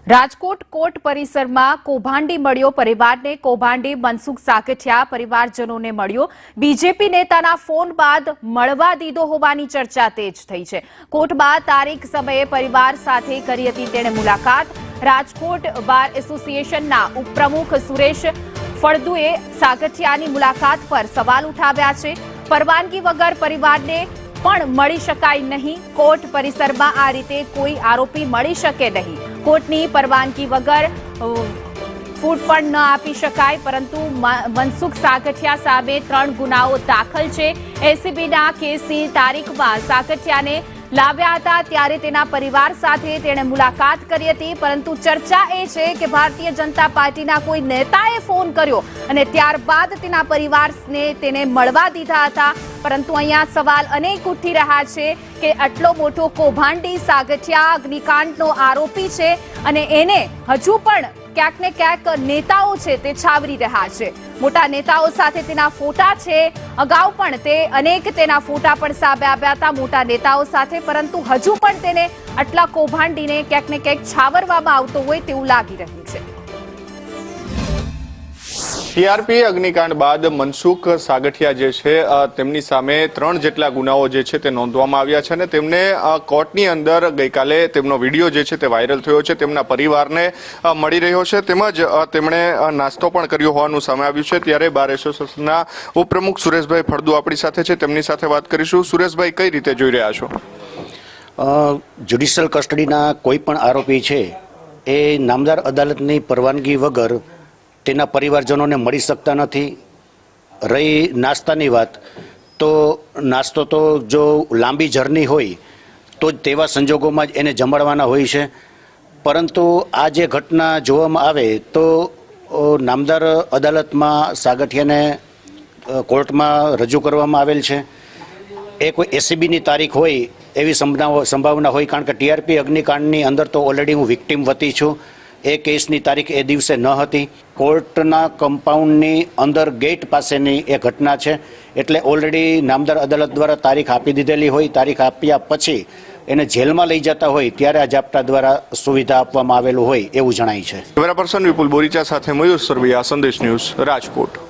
Rajkot court પરિસરમાં કૌભાંડી મળ્યો પરિવારને કૌભાંડી મનસુખ સાગઠિયા પરિવારજનોને મળ્યો બીજેપી નેતાના ફોન બાદ મળવા દીધો હોવાની ચર્ચા તેજ થઈ છે। કોર્ટ બાદ તારીખ સમયે પરિવાર સાથે કરી હતી તેણે મુલાકાત। રાજકોટ બાર એસોસિએશનના ઉપપ્રમુખ સુરેશ ફળદુએ સાગઠિયાની મુલાકાત પર સવાલ ઉઠાવ્યા છે। પરવાનગી વગર પરિવારને પણ મળી શકાય નહીં। કોર્ટ પરિસરમાં આ રીતે કોઈ આરોપી મળી શકે નહીં। કોર્ટની પરવાનગી વગર ફૂડ પણ ન આપી શકાય, પરંતુ મનસુખ સાગઠિયા સામે 3 ગુનાઓ દાખલ છે। એસીબીના કેસની તારીખમાં સાગઠિયાને લાવ્યા હતા ત્યારે તેના પરિવાર સાથે તેણે મુલાકાત કરી હતી, પરંતુ ચર્ચા એ છે કે ભારતીય જનતા પાર્ટીના કોઈ નેતાએ ફોન કર્યો અને ત્યારબાદ તેના પરિવારને તેને મળવા દીધા હતા। પરંતુ અહીંયા સવાલ અનેક ઉઠી રહ્યા છે કે આટલો મોટો કૌભાંડી સાગઠિયા અગ્નિકાંડનો આરોપી છે અને એને હજુ પણ ક્યાંક ને ક્યાંક નેતાઓ છે તે છાવરી રહ્યા છે। મોટા નેતાઓ સાથે તેના ફોટા છે, અગાઉ પણ તે અનેક તેના ફોટા પણ સામે આવ્યા હતા મોટા નેતાઓ સાથે, પરંતુ હજુ પણ તેને આટલા કૌભાંડીને ક્યાંક ને ક્યાંક છાવરવામાં આવતો હોય તેવું લાગી રહ્યું છે। ટીઆરપી અગ્નિકાંડ બાદ મનસુખ સાગઠિયા જે છે તેમની સામે 3 જેટલા ગુનાઓ જે છે તે નોંધવામાં આવ્યા છે અને તેમને કોર્ટની અંદર ગઈકાલે તેમનો વિડીયો જે છે તે વાયરલ થયો છે। તેમના પરિવારને મળી રહ્યો છે, તેમજ તેમણે નાસ્તો પણ કર્યો હોવાનું સામે આવ્યું છે। ત્યારે બાર એસોસિએશનના ઉપપ્રમુખ સુરેશભાઈ ફળદુ આપણી સાથે છે, તેમની સાથે વાત કરીશું। સુરેશભાઈ, કઈ રીતે જોઈ રહ્યા છો? જ્યુડિશિયલ કસ્ટડીના કોઈ પણ આરોપી છે એ નામદાર અદાલતની પરવાનગી વગર તેના પરિવારજનોને મળી શકતા નથી। રહી નાસ્તાની વાત, તો નાસ્તો તો જો લાંબી જર્ની હોય તો જ તેવા સંજોગોમાં જ એને જમાડવાના હોય છે। પરંતુ આ જે ઘટના જોવામાં આવે તો નામદાર અદાલતમાં સાગઠિયાને કોર્ટમાં રજૂ કરવામાં આવેલ છે। એ કોઈ એસીબીની તારીખ હોય એવી સંભાવના હોય, કારણ કે ટીઆરપી અગ્નિકાંડની અંદર તો ઓલરેડી હું વિક્ટીમ વતી છું। એ કેસની તારીખ એ દિવસે ન હતી। કોર્ટના કમ્પાઉન્ડની અંદર ગેટ પાસેની એ ઘટના છે, એટલે ઓલરેડી નામદાર અદાલત દ્વારા તારીખ આપી દીધેલી હોય। તારીખ આપ્યા પછી એને જેલમાં લઈ જતા હોય ત્યારે આ જાપ્તા દ્વારા સુવિધા આપવામાં આવેલું હોય એવું જણાય છે। કેમેરા પર્સન વિપુલ બોરીચા સાથે મયુર સરવૈયા, સંદેશ ન્યૂઝ, રાજકોટ।